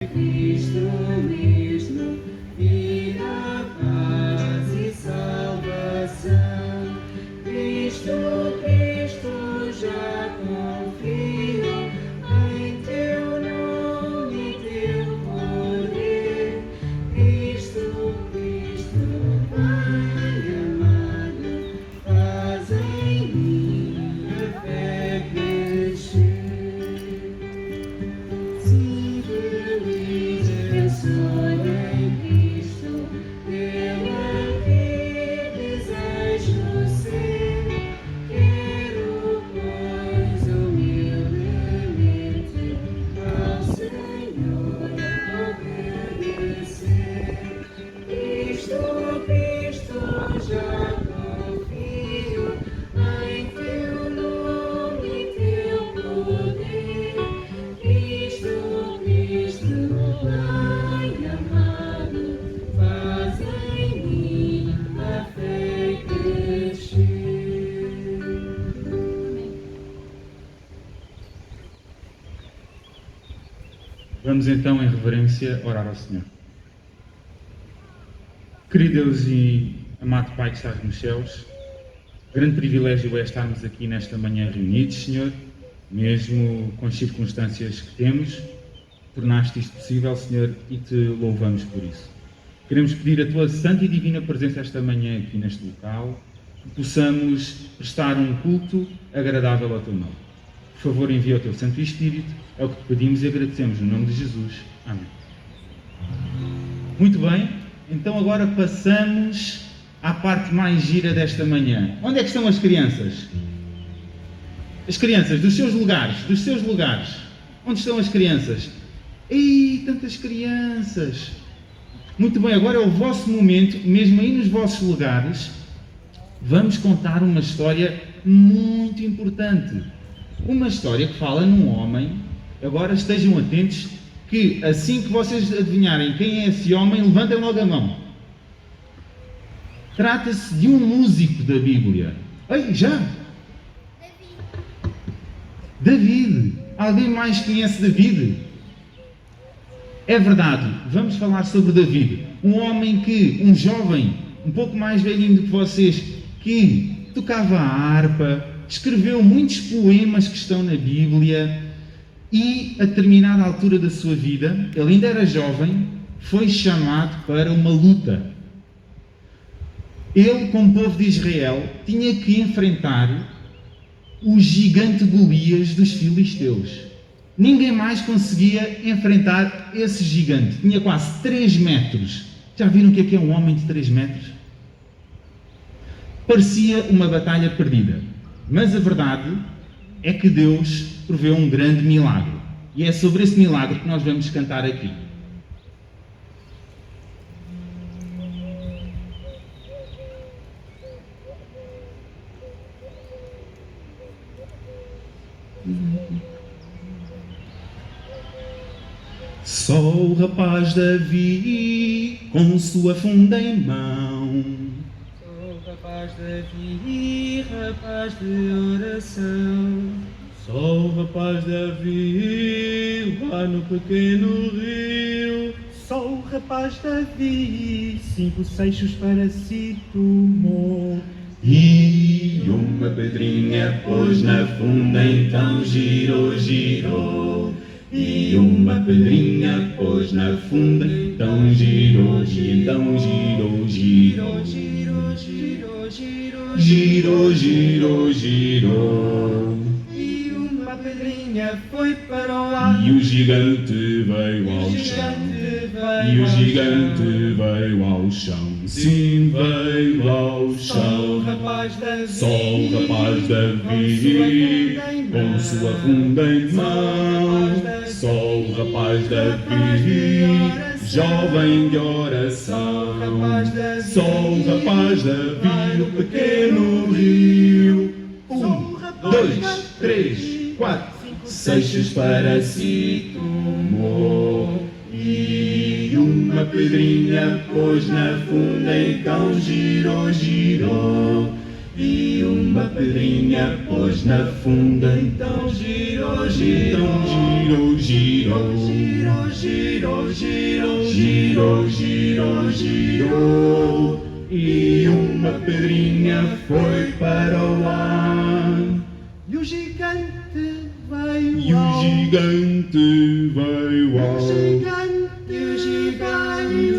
Cristo mesmo, vida, paz e salvação. Cristo, Cristo, já confio em teu nome e teu poder. Cristo, Cristo, Pai amado, faz em mim a fé crescer. Sim, feliz eu sou em Cristo, pela que desejo ser. Quero, pois, humildemente ao Senhor obedecer. Cristo, Cristo, já confio em teu nome e teu poder. Cristo, Cristo, Pai amado, faz em mim a fé crescer. Vamos então, em reverência, orar ao Senhor. Querido Deus e amado Pai que estás nos céus, grande privilégio é estarmos aqui nesta manhã reunidos, Senhor, mesmo com as circunstâncias que temos. Tornaste isto possível, Senhor, e te louvamos por isso. Queremos pedir a Tua santa e divina presença esta manhã aqui neste local, que possamos prestar um culto agradável ao Teu nome. Por favor, envia o Teu Santo Espírito, é o que te pedimos e agradecemos no nome de Jesus. Amém. Muito bem, então agora passamos à parte mais gira desta manhã. Onde é que estão as crianças? As crianças, dos seus lugares. Onde estão as crianças? Ei, tantas crianças! Muito bem, agora é o vosso momento, mesmo aí nos vossos lugares, vamos contar uma história muito importante. Uma história que fala num homem. Agora estejam atentos, que assim que vocês adivinharem quem é esse homem, levantem logo a mão. Trata-se de um músico da Bíblia. Ei, já? David. Alguém mais conhece David? É verdade, vamos falar sobre David. Um jovem, um pouco mais velhinho do que vocês, que tocava a harpa, escreveu muitos poemas que estão na Bíblia e, a determinada altura da sua vida, ele ainda era jovem, foi chamado para uma luta. Ele, como povo de Israel, tinha que enfrentar o gigante Golias dos filisteus. Ninguém mais conseguia enfrentar esse gigante. Tinha quase 3 metros. Já viram o que é um homem de 3 metros? Parecia uma batalha perdida. Mas a verdade é que Deus proveu um grande milagre. E é sobre esse milagre que nós vamos cantar aqui. Só o rapaz Davi, com sua funda em mão. Sou rapaz Davi, rapaz de oração. Só o rapaz Davi, lá no pequeno rio. Só o rapaz Davi, 5 seixos para si tomou. E uma pedrinha pôs na funda, então girou, girou. E uma pedrinha pôs na funda, então girou, então girou, girou. Girou, girou, girou, Girou, girou, girou. e uma pedrinha foi para o ar. E o gigante veio ao chão. E o gigante veio ao chão. Sim, veio ao Só o chão. rapaz Davi, Só o rapaz Davi, com sua funda em mão. Só o rapaz Davi, jovem de oração. Só o rapaz Davi, no pequeno rio. 1, 2, 3, 4, seixos para si tomou. E uma pedrinha pôs na funda, então girou, girou. e uma pedrinha pôs na funda. Então girou, Então girou, girou, girou, girou, girou, girou, girou, girou, e uma pedrinha foi para o ar. E o gigante veio E o gigante veio ao gigante, e o gigante,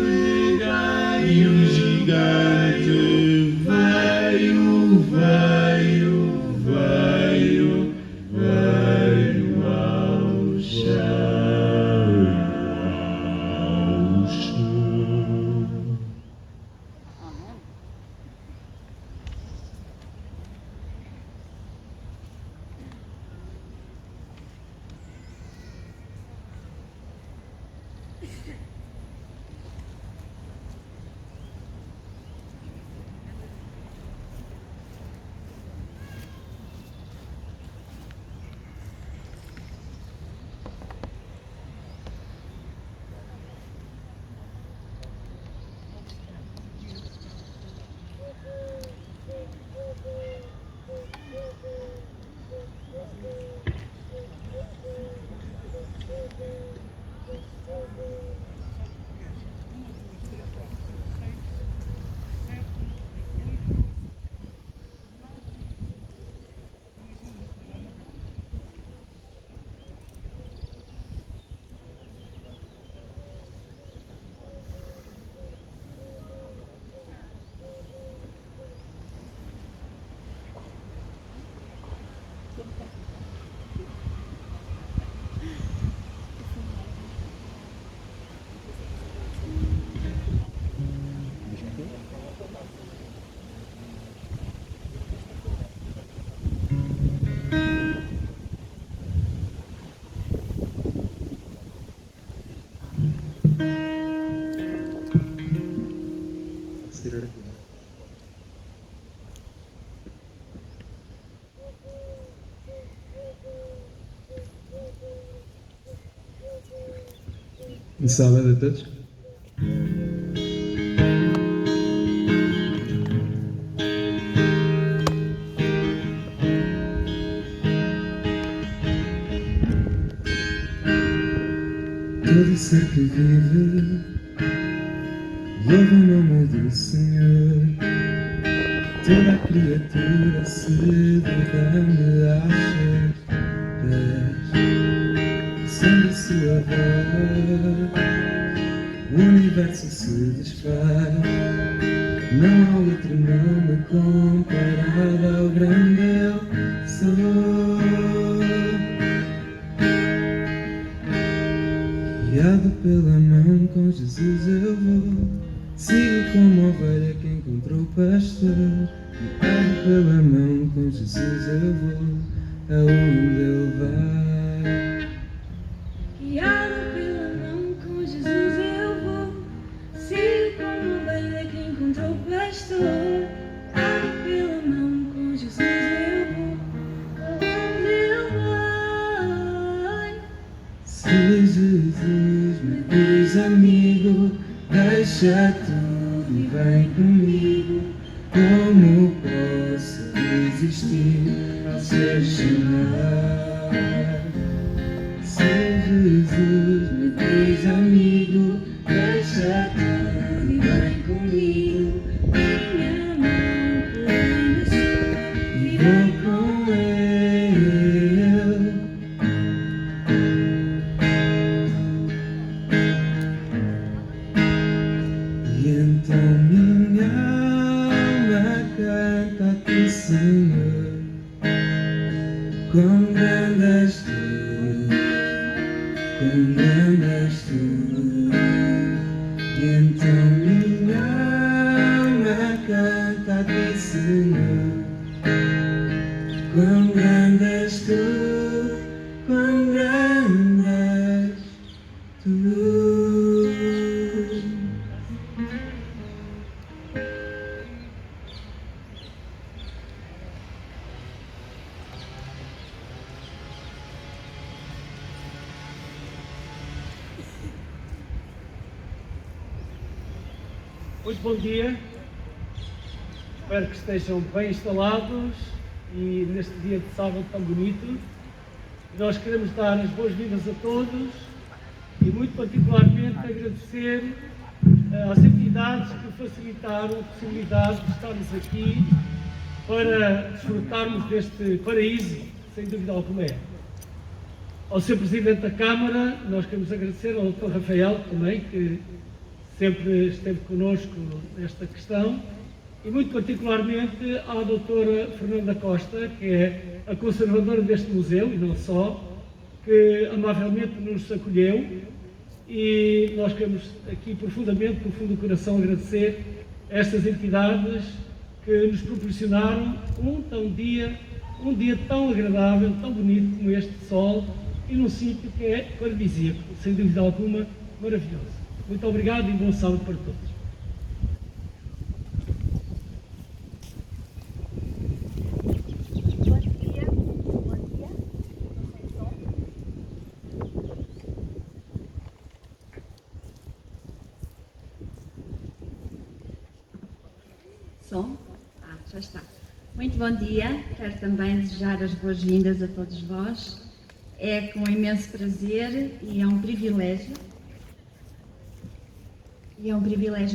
E o gigante veio, veio, veio, veio ao chão, ao chão. Um sábado a todos. Todo ser que vive louva o nome do Senhor. Toda a criatura se derrame às pés, sendo sua voz, o universo se desfaz. Não há outro nome comparado ao grande eu sou. Guiado pela mão com Jesus eu vou, sigo como ovelha que encontrou o pastor. Guiado pela mão com Jesus eu vou, aonde ele vai. Guiado pela mão com Jesus eu vou, sigo como ovelha que encontrou o pastor. Guiado pela mão com Jesus eu vou, aonde ele vai. Se Jesus me diz amigo, deixa tudo e vem comigo, como posso resistir ao seu chamar? Se Jesus me diz amigo, deixa tudo e vem comigo, Minha mão plena na sua e e vou com ele. E então minha alma canta a ti, Senhor, quão grande és tu, quão grande és tu. E então minha alma canta a ti, Senhor, quão grande és tu, quão grande és tu. Muito bom dia. Espero que estejam bem instalados e neste dia de sábado tão bonito. Nós queremos dar as boas-vindas a todos e muito particularmente agradecer às entidades que facilitaram a possibilidade de estarmos aqui para desfrutarmos deste paraíso, sem dúvida alguma. Ao Sr. Presidente da Câmara, nós queremos agradecer ao Dr. Rafael também, que sempre esteve connosco nesta questão, e muito particularmente à doutora Fernanda Costa, que é a conservadora deste museu, e não só, que amavelmente nos acolheu, e nós queremos aqui profundamente, do fundo do coração, agradecer a estas entidades que nos proporcionaram um dia tão agradável, tão bonito como este sol, e num sítio que é paradisíaco, sem dúvida alguma, maravilhoso. Muito obrigado e bom sábado para todos. Som? Já está. Muito bom dia, quero também desejar as boas-vindas a todos vós. É com imenso prazer e é um privilégio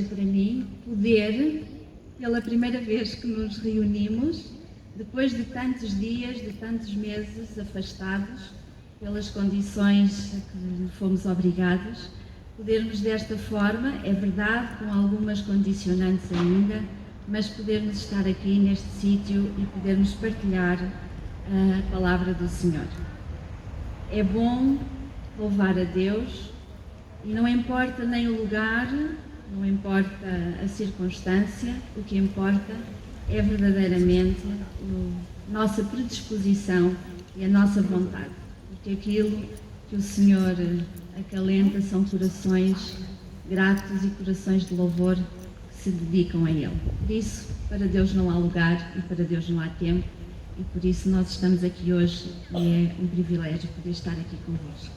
para mim poder, pela primeira vez que nos reunimos, depois de tantos dias, de tantos meses afastados, pelas condições a que fomos obrigados, podermos desta forma, é verdade, com algumas condicionantes ainda, mas podermos estar aqui neste sítio e podermos partilhar a palavra do Senhor. É bom louvar a Deus e não importa nem o lugar, não importa a circunstância, o que importa é verdadeiramente a nossa predisposição e a nossa vontade, porque aquilo que o Senhor acalenta são corações gratos e corações de louvor que se dedicam a Ele. Por isso, para Deus não há lugar e para Deus não há tempo, e por isso nós estamos aqui hoje e é um privilégio poder estar aqui convosco.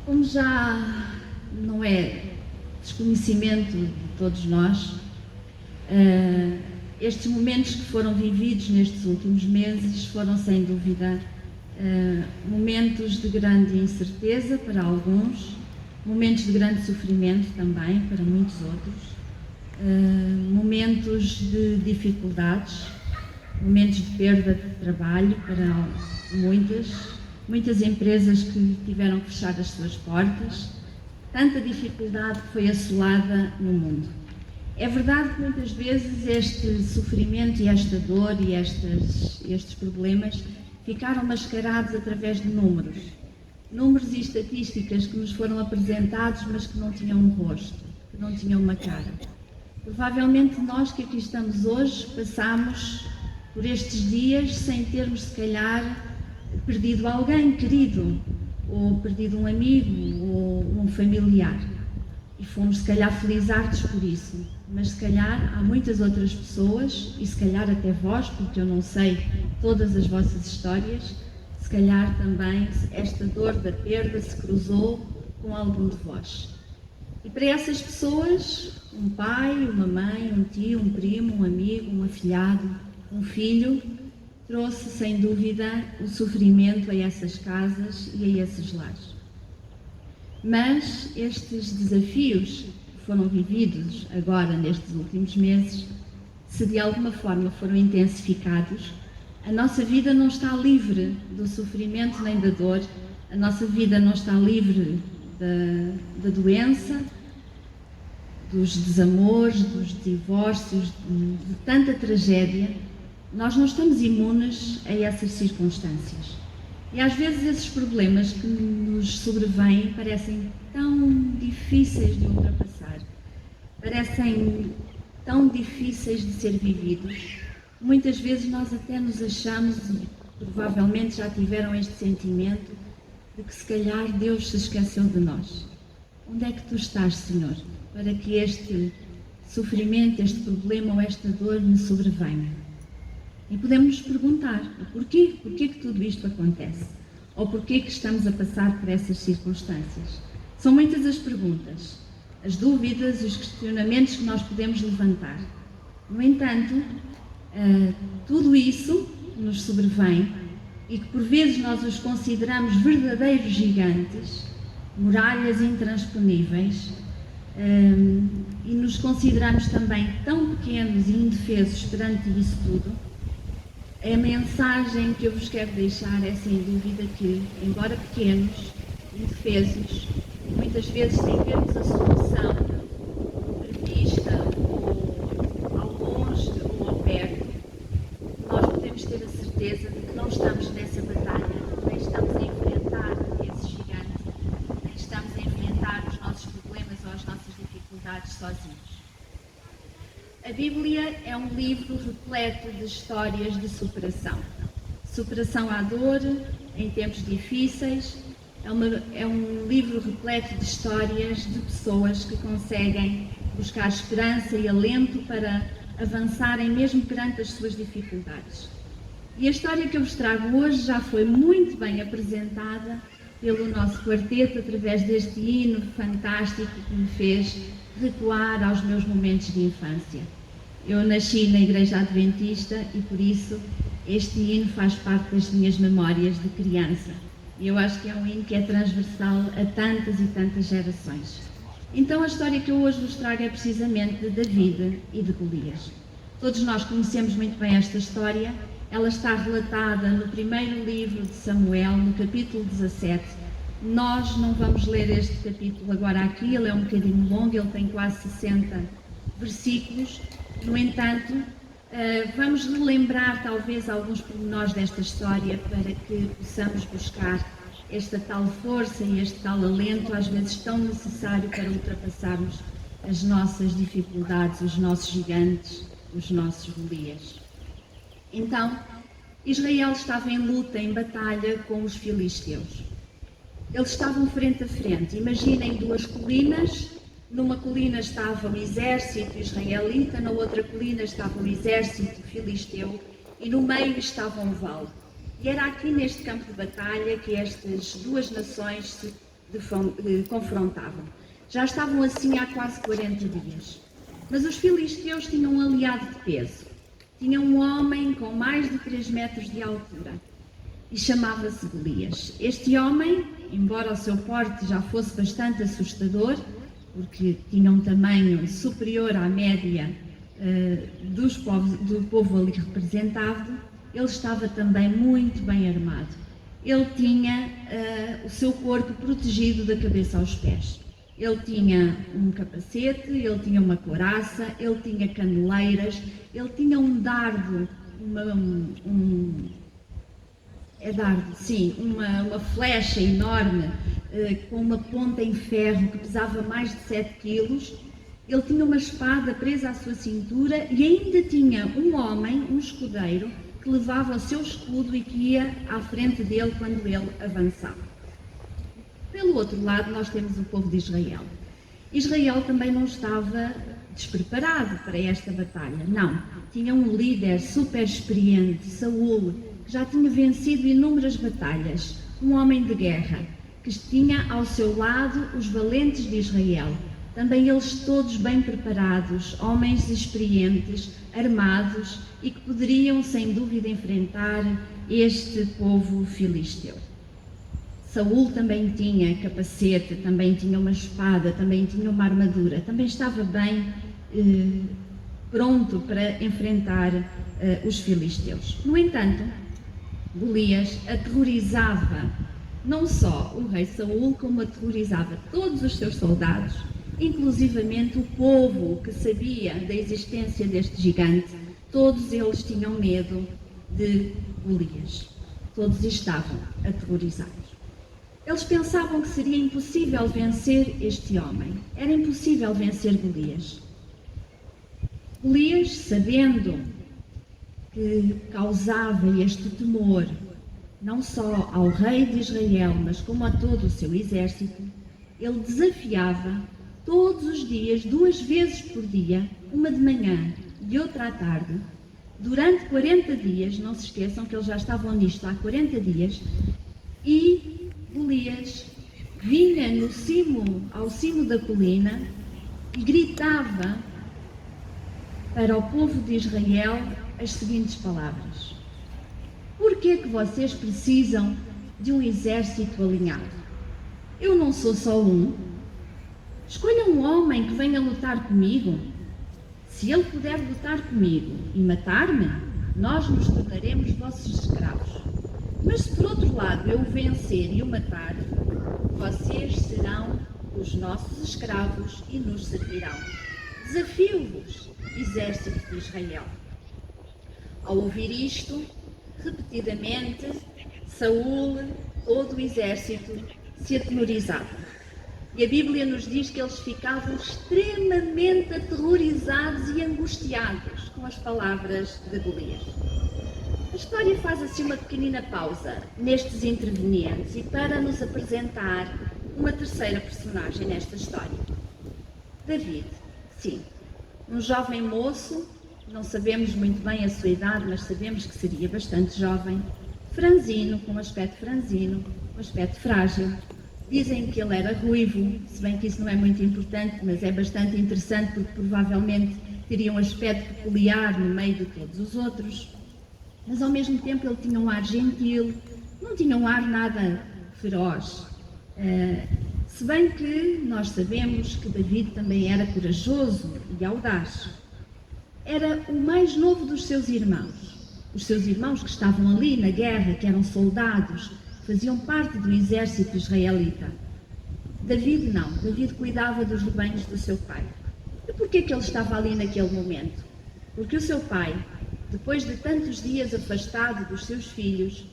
Como já não é desconhecimento de todos nós, estes momentos que foram vividos nestes últimos meses foram sem dúvida momentos de grande incerteza para alguns, momentos de grande sofrimento também para muitos outros, momentos de dificuldades, momentos de perda de trabalho para muitas empresas que tiveram que fechar as suas portas, tanta dificuldade que foi assolada no mundo. É verdade que muitas vezes este sofrimento e esta dor e estes problemas ficaram mascarados através de números e estatísticas que nos foram apresentados, mas que não tinham um rosto, que não tinham uma cara. Provavelmente nós que aqui estamos hoje passamos por estes dias sem termos, se calhar, perdido alguém querido, ou perdido um amigo, ou um familiar. E fomos, se calhar, felizardos por isso. Mas, se calhar, há muitas outras pessoas, e se calhar até vós, porque eu não sei todas as vossas histórias, se calhar também esta dor da perda se cruzou com algum de vós. E para essas pessoas, um pai, uma mãe, um tio, um primo, um amigo, um afilhado, um filho, trouxe sem dúvida o sofrimento a essas casas e a esses lares. Mas estes desafios que foram vividos agora nestes últimos meses, se de alguma forma foram intensificados, a nossa vida não está livre do sofrimento nem da dor, a nossa vida não está livre da doença, dos desamores, dos divórcios, de tanta tragédia. Nós não estamos imunes a essas circunstâncias. E às vezes esses problemas que nos sobrevêm parecem tão difíceis de ultrapassar, parecem tão difíceis de ser vividos. Muitas vezes nós até nos achamos, e provavelmente já tiveram este sentimento, de que se calhar Deus se esqueceu de nós. Onde é que tu estás, Senhor, para que este sofrimento, este problema ou esta dor me sobrevenha? E podemos nos perguntar, porquê? Porquê que tudo isto acontece? Ou porquê que estamos a passar por essas circunstâncias? São muitas as perguntas, as dúvidas, os questionamentos que nós podemos levantar. No entanto, tudo isso nos sobrevém e que por vezes nós os consideramos verdadeiros gigantes, muralhas intransponíveis, e nos consideramos também tão pequenos e indefesos perante isso tudo. A mensagem que eu vos quero deixar é sem dúvida que, embora pequenos, indefesos, muitas vezes sem vermos a solução prevista ou ao longe ou ao perto, nós podemos ter a certeza de que não estamos nessa batalha, nem estamos a enfrentar esse gigante, nem estamos a enfrentar os nossos problemas ou as nossas dificuldades sozinhos. A Bíblia é um livro repleto de histórias de superação. Superação à dor, em tempos difíceis. É um livro repleto de histórias de pessoas que conseguem buscar esperança e alento para avançarem mesmo perante as suas dificuldades. E a história que eu vos trago hoje já foi muito bem apresentada pelo nosso quarteto através deste hino fantástico que me fez recuar aos meus momentos de infância. Eu nasci na Igreja Adventista e por isso este hino faz parte das minhas memórias de criança. E eu acho que é um hino que é transversal a tantas e tantas gerações. Então a história que eu hoje vos trago é precisamente de David e de Golias. Todos nós conhecemos muito bem esta história. Ela está relatada no primeiro livro de Samuel, no capítulo 17. Nós não vamos ler este capítulo agora aqui, ele é um bocadinho longo, ele tem quase 60 versículos. No entanto, vamos relembrar talvez alguns pormenores desta história para que possamos buscar esta tal força e este tal alento, às vezes tão necessário para ultrapassarmos as nossas dificuldades, os nossos gigantes, os nossos Golias. Então, Israel estava em luta, em batalha com os filisteus. Eles estavam frente a frente. Imaginem duas colinas. Numa colina estava o exército israelita, na outra colina estava o exército filisteu e no meio estava um vale. E era aqui neste campo de batalha que estas duas nações se confrontavam. Já estavam assim há quase 40 dias. Mas os filisteus tinham um aliado de peso. Tinham um homem com mais de 3 metros de altura e chamava-se Golias. Este homem, embora o seu porte já fosse bastante assustador, porque tinha um tamanho superior à média do povo ali representado, ele estava também muito bem armado. Ele tinha o seu corpo protegido da cabeça aos pés. Ele tinha um capacete, ele tinha uma couraça, ele tinha caneleiras, ele tinha um dardo, uma flecha enorme, com uma ponta em ferro que pesava mais de 7 quilos. Ele tinha uma espada presa à sua cintura e ainda tinha um homem, um escudeiro, que levava o seu escudo e que ia à frente dele quando ele avançava. Pelo outro lado, nós temos o povo de Israel. Israel também não estava despreparado para esta batalha, não. Tinha um líder super experiente, Saul, que já tinha vencido inúmeras batalhas, um homem de guerra, que tinha ao seu lado os valentes de Israel, também eles todos bem preparados, homens experientes, armados e que poderiam sem dúvida enfrentar este povo filisteu. Saul também tinha capacete, também tinha uma espada, também tinha uma armadura, também estava bem pronto para enfrentar os filisteus. No entanto, Golias aterrorizava não só o rei Saul, como aterrorizava todos os seus soldados, inclusivamente o povo que sabia da existência deste gigante. Todos eles tinham medo de Golias. Todos estavam aterrorizados. Eles pensavam que seria impossível vencer este homem. Era impossível vencer Golias. Golias, sabendo que causava este temor não só ao rei de Israel, mas como a todo o seu exército, ele desafiava todos os dias, 2 vezes por dia, uma de manhã e outra à tarde, durante 40 dias, não se esqueçam que eles já estavam nisto há 40 dias, e Golias vinha ao cimo da colina e gritava para o povo de Israel as seguintes palavras: Por que é que vocês precisam de um exército alinhado? Eu não sou só um. Escolha um homem que venha lutar comigo. Se ele puder lutar comigo e matar-me, nós nos tornaremos vossos escravos. Mas se por outro lado eu o vencer e o matar, vocês serão os nossos escravos e nos servirão. Desafio-vos, exército de Israel. Ao ouvir isto, repetidamente, Saul, todo o exército, se atemorizava. E a Bíblia nos diz que eles ficavam extremamente aterrorizados e angustiados com as palavras de Golias. A história faz assim uma pequenina pausa nestes intervenientes e para nos apresentar uma terceira personagem nesta história. David, sim, um jovem moço, não sabemos muito bem a sua idade, mas sabemos que seria bastante jovem, franzino, com um aspecto franzino, um aspecto frágil. Dizem que ele era ruivo, se bem que isso não é muito importante, mas é bastante interessante porque provavelmente teria um aspecto peculiar no meio de todos os outros. Mas ao mesmo tempo ele tinha um ar gentil, não tinha um ar nada feroz. Se bem que nós sabemos que David também era corajoso e audaz. Era o mais novo dos seus irmãos. Os seus irmãos que estavam ali na guerra, que eram soldados, faziam parte do exército israelita. David não. David cuidava dos rebanhos do seu pai. E porquê que ele estava ali naquele momento? Porque o seu pai, depois de tantos dias afastado dos seus filhos,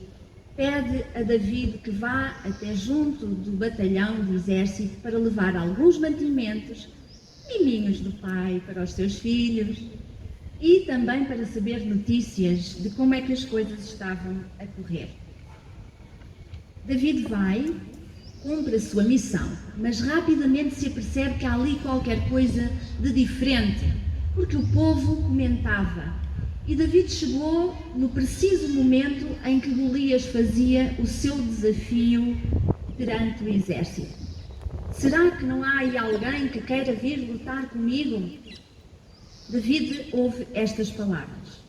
pede a David que vá até junto do batalhão do exército para levar alguns mantimentos, miminhos do pai para os seus filhos e também para saber notícias de como é que as coisas estavam a correr. David vai, cumpre a sua missão, mas rapidamente se apercebe que há ali qualquer coisa de diferente, porque o povo comentava. E David chegou no preciso momento em que Golias fazia o seu desafio perante o exército. Será que não há aí alguém que queira vir lutar comigo? David ouve estas palavras.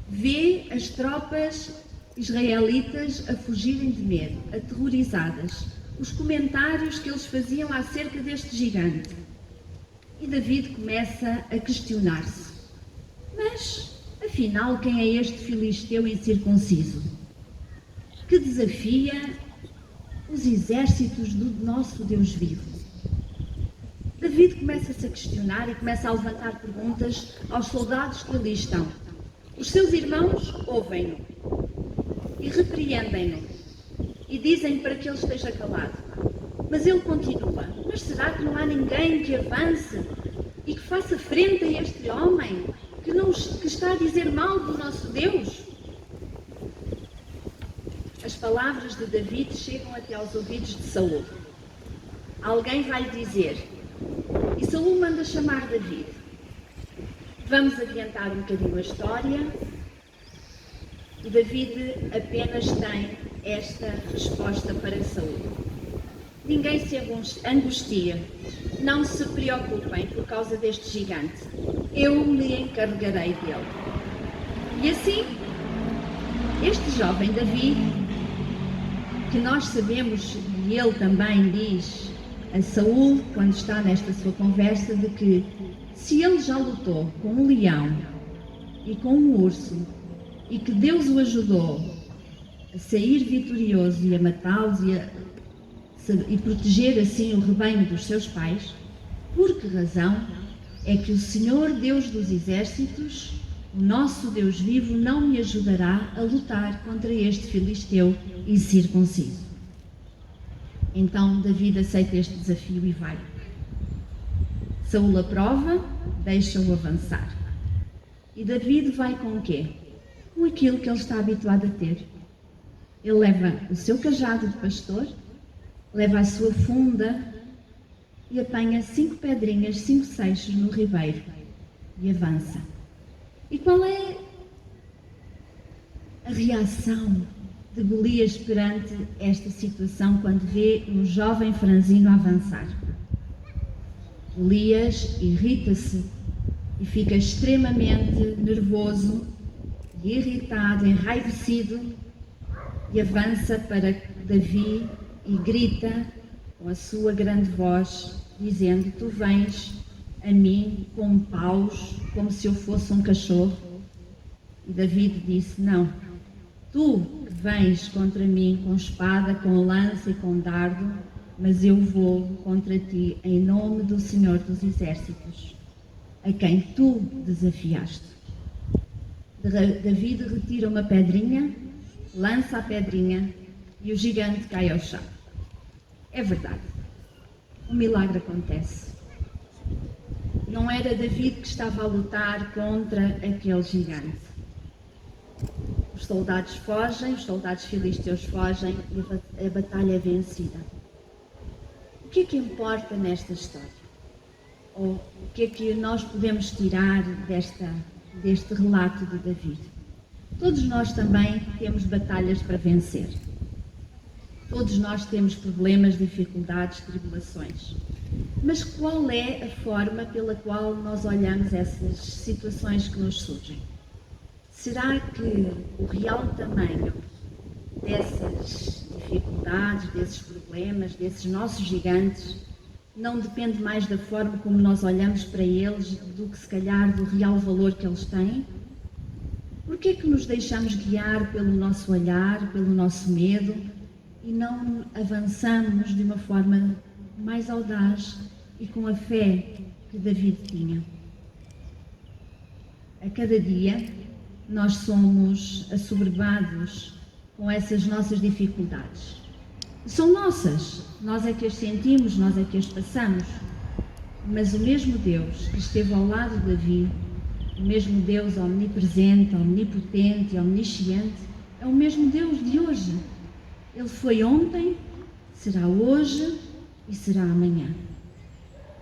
Vê as tropas israelitas a fugirem de medo, aterrorizadas, os comentários que eles faziam acerca deste gigante. E David começa a questionar-se. Mas, afinal, quem é este filisteu incircunciso? Que desafia os exércitos do nosso Deus vivo? David começa-se a questionar e começa a levantar perguntas aos soldados que ali estão. Os seus irmãos ouvem-no e repreendem-no e dizem para que ele esteja calado. Mas ele continua. Mas será que não há ninguém que avance e que faça frente a este homem que está a dizer mal do nosso Deus? As palavras de David chegam até aos ouvidos de Saul. Alguém vai lhe dizer, e Saul manda chamar David. Vamos adiantar um bocadinho a história. E David apenas tem esta resposta para Saul. Ninguém se angustia, não se preocupem por causa deste gigante. Eu me encarregarei dele. E assim, este jovem David, que nós sabemos, e ele também diz a Saul, quando está nesta sua conversa, de que se ele já lutou com um leão e com um urso, e que Deus o ajudou a sair vitorioso e a matá-los e proteger assim o rebanho dos seus pais, por que razão é que o Senhor Deus dos exércitos, o nosso Deus vivo, não me ajudará a lutar contra este filisteu incircunciso? Então David aceita este desafio e vai. Saul aprova, deixa-o avançar. E David vai com o quê? Com aquilo que ele está habituado a ter. Ele leva o seu cajado de pastor, leva a sua funda e apanha 5 pedrinhas, 5 seixos no ribeiro e avança. E qual é a reação de Golias perante esta situação quando vê um jovem franzino avançar? Golias irrita-se e fica extremamente nervoso e irritado, enraivecido, e avança para Davi e grita com a sua grande voz, dizendo: tu vens a mim com paus, como se eu fosse um cachorro. E Davi disse: não, tu vens contra mim com espada, com lança e com dardo, mas eu vou contra ti em nome do Senhor dos Exércitos, a quem tu desafiaste. Davi retira uma pedrinha, lança a pedrinha e o gigante cai ao chão. É verdade, um milagre acontece. Não era Davi que estava a lutar contra aquele gigante. Os soldados fogem, os soldados filisteus fogem e a batalha é vencida. O que é que importa nesta história? Ou o que é que nós podemos tirar deste relato de Davi? Todos nós também temos batalhas para vencer. Todos nós temos problemas, dificuldades, tribulações. Mas qual é a forma pela qual nós olhamos essas situações que nos surgem? Será que o real tamanho dessas dificuldades, desses problemas, desses nossos gigantes, não depende mais da forma como nós olhamos para eles do que, se calhar, do real valor que eles têm? Por que é que nos deixamos guiar pelo nosso olhar, pelo nosso medo, e não avançamos de uma forma mais audaz e com a fé que Davi tinha? A cada dia nós somos assoberbados com essas nossas dificuldades. São nossas, nós é que as sentimos, nós é que as passamos. Mas o mesmo Deus que esteve ao lado de Davi, o mesmo Deus omnipresente, omnipotente e omnisciente, é o mesmo Deus de hoje. Ele foi ontem, será hoje e será amanhã.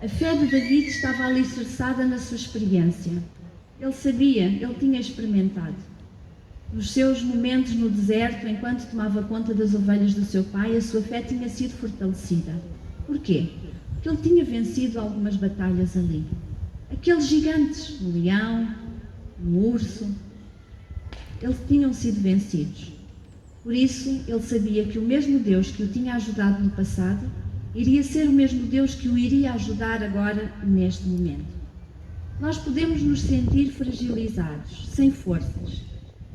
A fé de Davi estava alicerçada na sua experiência. Ele sabia, ele tinha experimentado. Nos seus momentos no deserto, enquanto tomava conta das ovelhas do seu pai, a sua fé tinha sido fortalecida. Porquê? Porque ele tinha vencido algumas batalhas ali. Aqueles gigantes, o leão, o urso, eles tinham sido vencidos. Por isso, ele sabia que o mesmo Deus que o tinha ajudado no passado, iria ser o mesmo Deus que o iria ajudar agora, neste momento. Nós podemos nos sentir fragilizados, sem forças,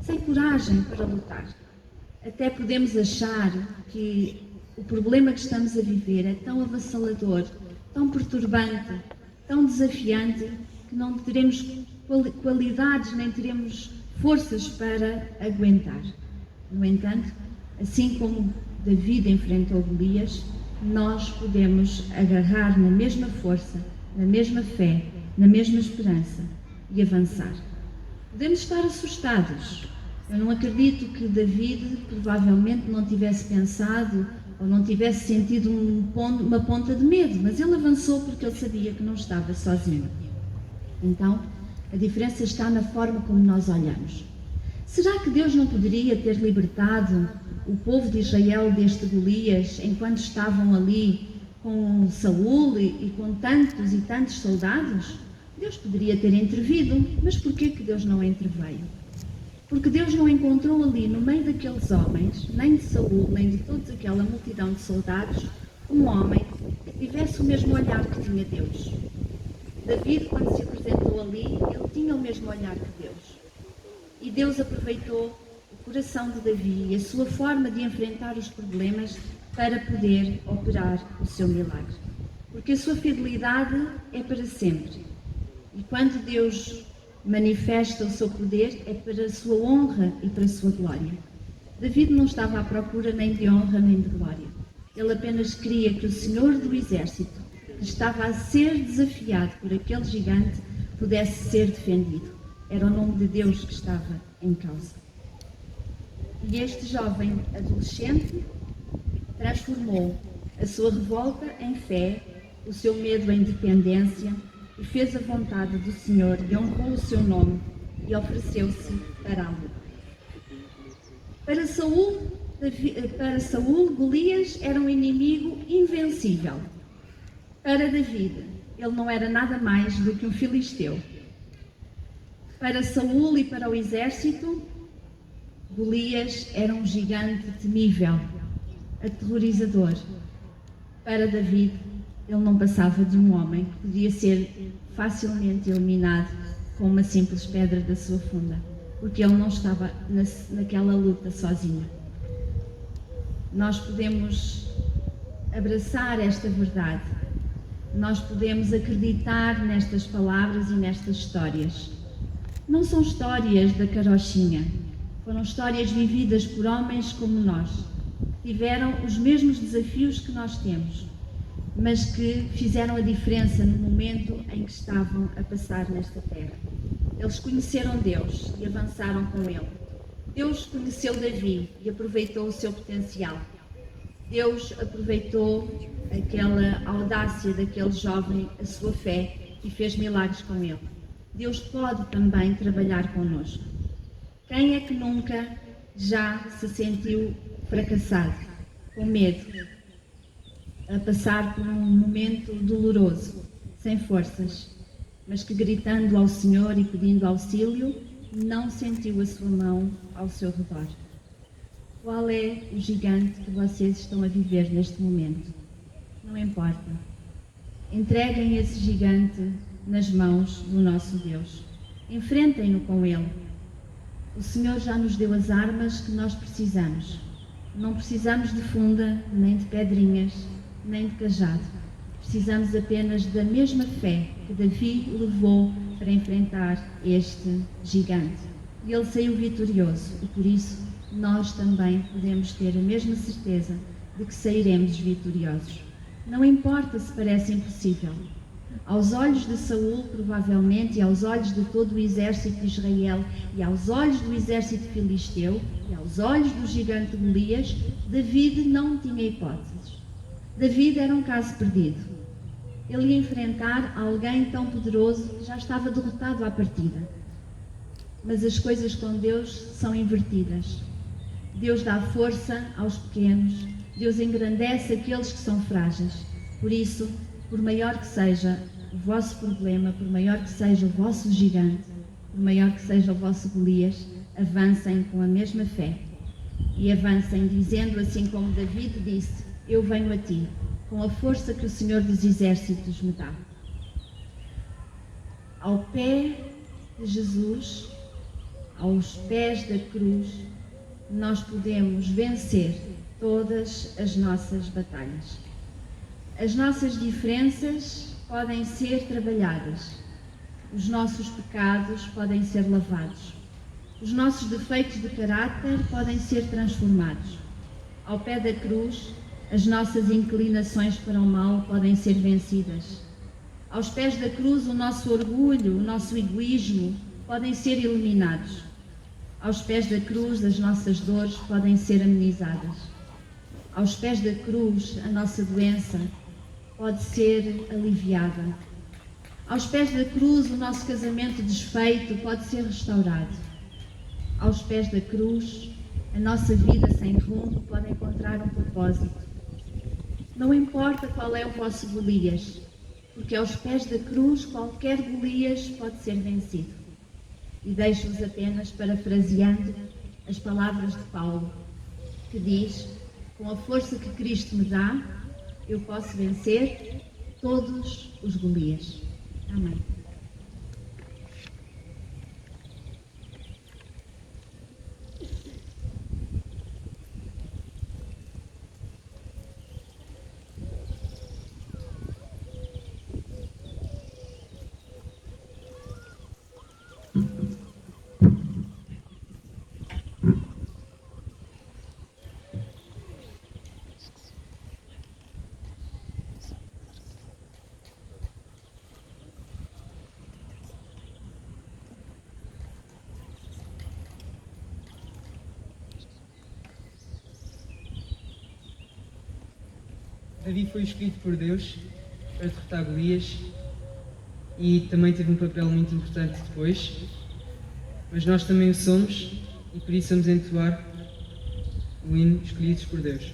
sem coragem para lutar. Até podemos achar que o problema que estamos a viver é tão avassalador, tão perturbante, tão desafiante, que não teremos qualidades nem teremos forças para aguentar. No entanto, assim como Davi enfrentou Golias, nós podemos agarrar na mesma força, na mesma fé, na mesma esperança e avançar. Podemos estar assustados. Eu não acredito que Davi provavelmente não tivesse pensado ou não tivesse sentido uma ponta de medo, mas ele avançou porque ele sabia que não estava sozinho. Então, a diferença está na forma como nós olhamos. Será que Deus não poderia ter libertado o povo de Israel deste Golias enquanto estavam ali com Saul e com tantos e tantos soldados? Deus poderia ter intervido, mas por que Deus não interveio? Porque Deus não encontrou ali, no meio daqueles homens, nem de Saul, nem de toda aquela multidão de soldados, um homem que tivesse o mesmo olhar que tinha Deus. Davi, quando se apresentou ali, ele tinha o mesmo olhar que Deus. E Deus aproveitou o coração de Davi e a sua forma de enfrentar os problemas para poder operar o seu milagre. Porque a sua fidelidade é para sempre. E quando Deus manifesta o seu poder, é para a sua honra e para a sua glória. Davi não estava à procura nem de honra nem de glória. Ele apenas queria que o Senhor do Exército, que estava a ser desafiado por aquele gigante, pudesse ser defendido. Era o nome de Deus que estava em causa. E este jovem adolescente transformou a sua revolta em fé, o seu medo em dependência, e fez a vontade do Senhor e honrou o seu nome e ofereceu-se para a luta. Para Saul, Golias era um inimigo invencível. Para Davi, ele não era nada mais do que um filisteu. Para Saul e para o exército, Golias era um gigante temível, aterrorizador. Para David, ele não passava de um homem que podia ser facilmente eliminado com uma simples pedra da sua funda, porque ele não estava naquela luta sozinho. Nós podemos abraçar esta verdade, nós podemos acreditar nestas palavras e nestas histórias. Não são histórias da carochinha, foram histórias vividas por homens como nós, que tiveram os mesmos desafios que nós temos, mas que fizeram a diferença no momento em que estavam a passar nesta terra. Eles conheceram Deus e avançaram com Ele. Deus conheceu Davi e aproveitou o seu potencial. Deus aproveitou aquela audácia daquele jovem, a sua fé, e fez milagres com ele. Deus pode também trabalhar connosco. Quem é que nunca já se sentiu fracassado, com medo, a passar por um momento doloroso, sem forças, mas que gritando ao Senhor e pedindo auxílio, não sentiu a sua mão ao seu redor? Qual é o gigante que vocês estão a viver neste momento? Não importa. Entreguem esse gigante nas mãos do nosso Deus. Enfrentem-no com Ele. O Senhor já nos deu as armas que nós precisamos. Não precisamos de funda, nem de pedrinhas, nem de cajado. Precisamos apenas da mesma fé que Davi levou para enfrentar este gigante. E ele saiu vitorioso, e por isso nós também podemos ter a mesma certeza de que sairemos vitoriosos. Não importa se parece impossível. Aos olhos de Saul, provavelmente, e aos olhos de todo o exército de Israel, e aos olhos do exército filisteu, e aos olhos do gigante Golias, David não tinha hipóteses. David era um caso perdido. Ele ia enfrentar alguém tão poderoso que já estava derrotado à partida. Mas as coisas com Deus são invertidas. Deus dá força aos pequenos, Deus engrandece aqueles que são frágeis. Por isso, por maior que seja o vosso problema, por maior que seja o vosso gigante, por maior que seja o vosso Golias, avancem com a mesma fé. E avancem dizendo assim como David disse: eu venho a ti, com a força que o Senhor dos Exércitos me dá. Ao pé de Jesus, aos pés da cruz, nós podemos vencer todas as nossas batalhas. As nossas diferenças podem ser trabalhadas, os nossos pecados podem ser lavados, os nossos defeitos de caráter podem ser transformados. Ao pé da cruz, as nossas inclinações para o mal podem ser vencidas. Aos pés da cruz, o nosso orgulho, o nosso egoísmo podem ser eliminados. Aos pés da cruz, as nossas dores podem ser amenizadas. Aos pés da cruz, a nossa doença pode ser aliviada. Aos pés da cruz, o nosso casamento desfeito pode ser restaurado. Aos pés da cruz, a nossa vida sem rumo pode encontrar um propósito. Não importa qual é o vosso Golias, porque aos pés da cruz qualquer Golias pode ser vencido. E deixo-vos apenas parafraseando as palavras de Paulo, que diz: com a força que Cristo me dá, eu posso vencer todos os Golias. Amém. Davi foi escolhido por Deus para derrotar Golias e também teve um papel muito importante depois, mas nós também o somos e por isso vamos entoar o hino Escolhidos por Deus.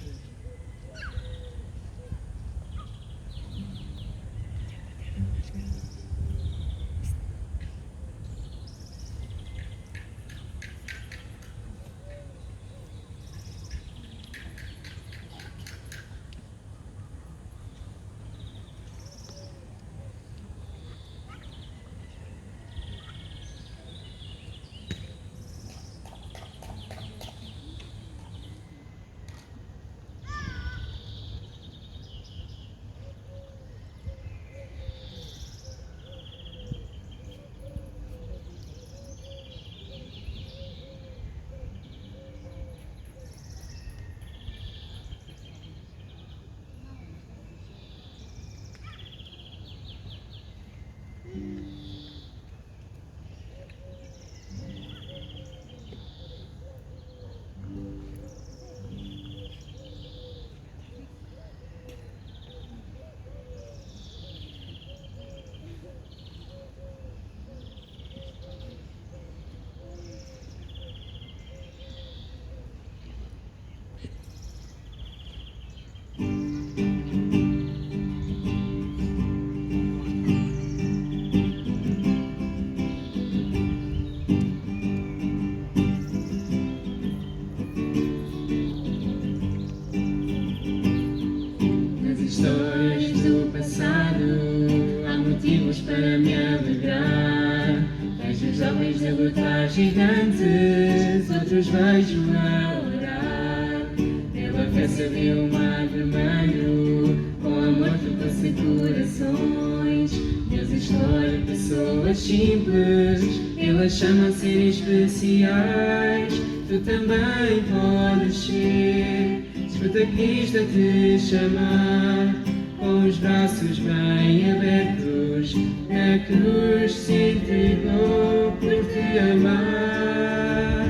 motivos para me alegrar. Vejo jovens a lutar gigantes, outros vejo a orar. Pela fé se abriu o mar vermelho, com amor tocou-se corações. Deus escolhe pessoas simples, elas chamam a ser especiais. Tu também podes ser, escuta Cristo a te chamar, com os braços bem abertos, na cruz se entregou por te amar.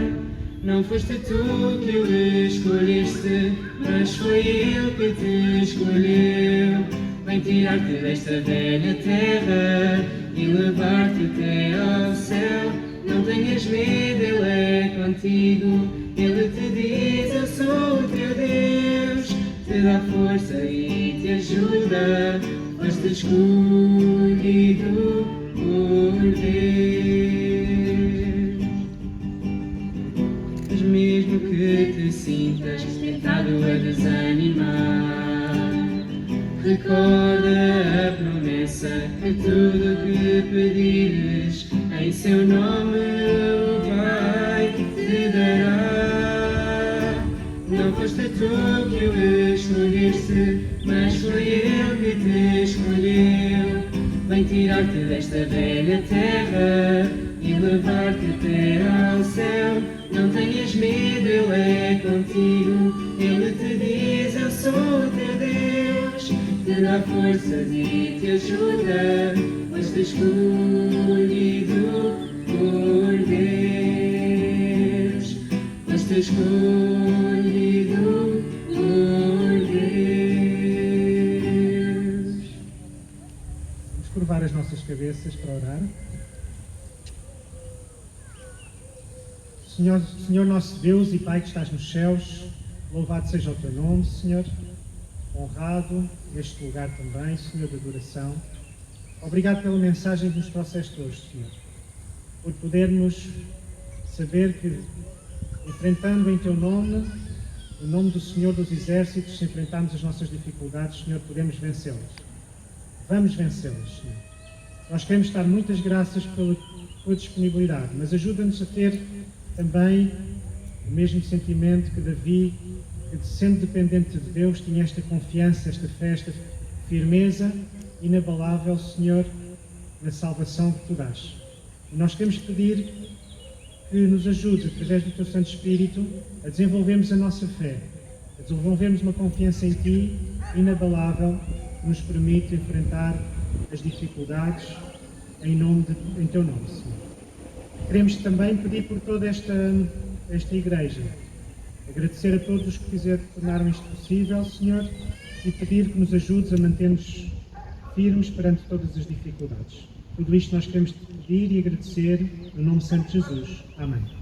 Não foste tu que o escolheste, mas foi Ele que te escolheu. Vem tirar-te desta velha terra e levar-te até ao céu. Não tenhas medo, Ele é contigo. Ele te diz, eu sou o teu Deus. Te dá força e te ajuda. Foste escolhido por Deus. Mas mesmo que te sintas tentado a desanimar, recorda a promessa que tudo que pedires em seu nome o Pai te dará. Não foste tu que o escolheste, mas foi Ele que te escolheu. Vem tirar-te desta velha terra e levar-te até ao céu. Não tenhas medo, Ele é contigo. Ele te diz, eu sou o teu Deus. Te dá forças e te ajuda. Foste escolhido por Deus. Foste escolhido por Deus. Vamos curvar as nossas cabeças para orar. Senhor nosso Deus e Pai que estás nos céus, louvado seja o teu nome, Senhor, honrado neste lugar também, Senhor, de adoração. Obrigado pela mensagem que nos trouxeste hoje, Senhor, por podermos saber que, enfrentando em teu nome, o nome do Senhor dos Exércitos, se enfrentarmos as nossas dificuldades, Senhor, podemos vencê-las. Vamos vencê-las, Senhor. Nós queremos dar muitas graças pela tua disponibilidade, mas ajuda-nos a ter também o mesmo sentimento que Davi, que sendo dependente de Deus, tinha esta confiança, esta fé, esta firmeza inabalável, Senhor, na salvação que tu dás. E nós queremos pedir que nos ajudes, através do teu Santo Espírito, a desenvolvermos a nossa fé, a desenvolvermos uma confiança em ti inabalável, que nos permite enfrentar as dificuldades em teu nome, Senhor. Queremos também pedir por toda esta igreja, agradecer a todos os que tornaram isto possível, Senhor, e pedir que nos ajudes a manter-nos firmes perante todas as dificuldades. Tudo isto nós queremos te pedir e agradecer no nome de Santo Jesus. Amém.